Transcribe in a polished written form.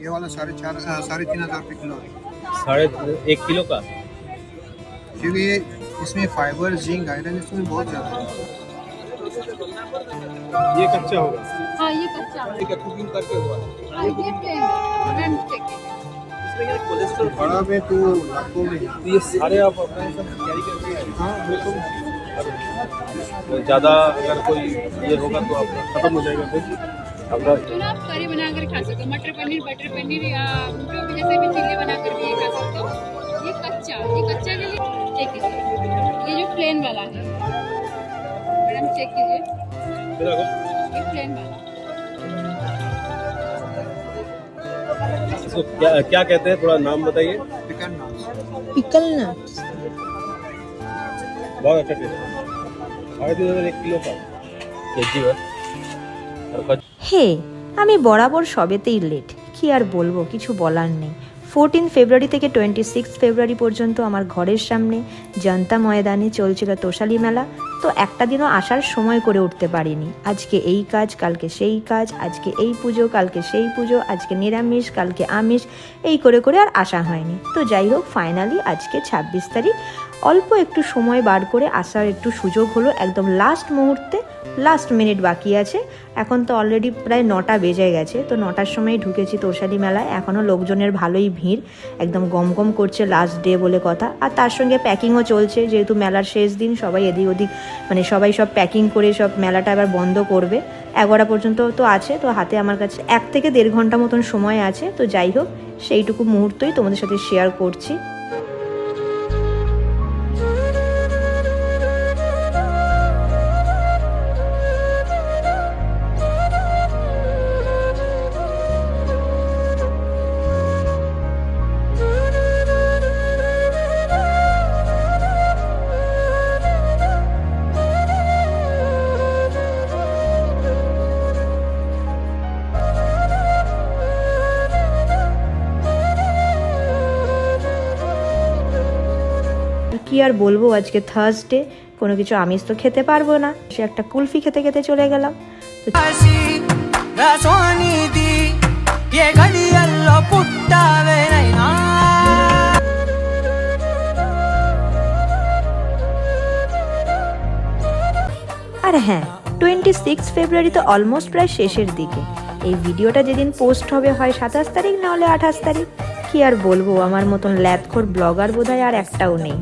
ये वाला 3,500 रुपये किलो है। 1.5 किलो का। क्योंकि ये इसमें फाइबर जिंक आयरन इसमें बहुत ज़्यादा है। ये कच्चा होगा। हाँ ये कच्चा है। ठीक है, कुकिंग करके हुआ है। हाँ ये प्लेन है, मैम चेक बड़ा में तो लाखों में। ये सारे आप अपने साथ कैरी करके आए? हाँ बिल्कुल। तो ज़्यादा अगर कोई ये होगा तो आपका खत्म हो जाएगा फिर आपका। तो ना आप करी बनाकर खा सकते हो, मटर पनीर, बटर पनीर या जो भी जैसे भी चिल्ली बनाकर भी खा सकते हो। ये कच्चा के लिए चेक कीजिए। ये जो प्लेन वाला है मैडम चेक कीजिए, ये प्लेन वाला। इसको क्या क्या कहते हैं, थोड़ा नाम बताइए। चिकन नान। Pickle nuts. बहुत अच्छा टेस्ट है। 1.5 किलो का কেজি হয়। হে আমি বরাবর সবেতেই লেট, কি আর বলবো, কিছু বলার নেই। 14 ফেব্রুয়ারি থেকে 26 ফেব্রুয়ারি পর্যন্ত আমার ঘরের সামনে জনতা ময়দানে চলছিল তোষালি মেলা। তো একটা দিনও আসার সময় করে উঠতে পারিনি। আজকে এই কাজ, কালকে সেই কাজ, আজকে এই পুজো, কালকে সেই পুজো, আজকে নিরামিষ, কালকে আমিষ, এই করে করে আর আসা হয়নি। তো যাই হোক, ফাইনালি আজকে 26 তারিখ অল্প একটু সময় বার করে আসার একটু সুযোগ হলো। একদম লাস্ট মুহূর্তে, লাস্ট মিনিট বাকি আছে। এখন তো অলরেডি প্রায় 9টা বেজে গেছে। তো 9টার সময় ঢুকেছি তোষালি মেলায়। এখনও লোকজনের ভালোই ভিড়, একদম গমগম করছে, লাস্ট ডে বলে কথা। আর তার সঙ্গে প্যাকিংও চলছে, যেহেতু মেলার শেষ দিন, সবাই এদিক ওদিক মানে সবাই সব প্যাকিং করে সব মেলাটা আবার বন্ধ করবে। 11টা পর্যন্ত তো আছে। তো হাতে আমার কাছে 1 থেকে 1.5 ঘন্টা মতন সময় আছে। তো যাই হোক, সেইটুকু মুহূর্তই তোমাদের সাথে শেয়ার করছি। কি আর বলবো, আজকে থার্সডে, কোনো কিছু আমিষ তো খেতে পারবো না। সে একটা কুলফি খেতে খেতে চলে গেলাম। আর হ্যাঁ, 26 ফেব্রুয়ারি তো অলমোস্ট প্রায় শেষের দিকে। এই ভিডিওটা যেদিন পোস্ট হবে হয় 27 তারিখ, না হলে 28 তারিখ। কি আর বলবো, আমার মতন ল্যাদখোর ব্লগার বোধহয় আর একটাও নেই।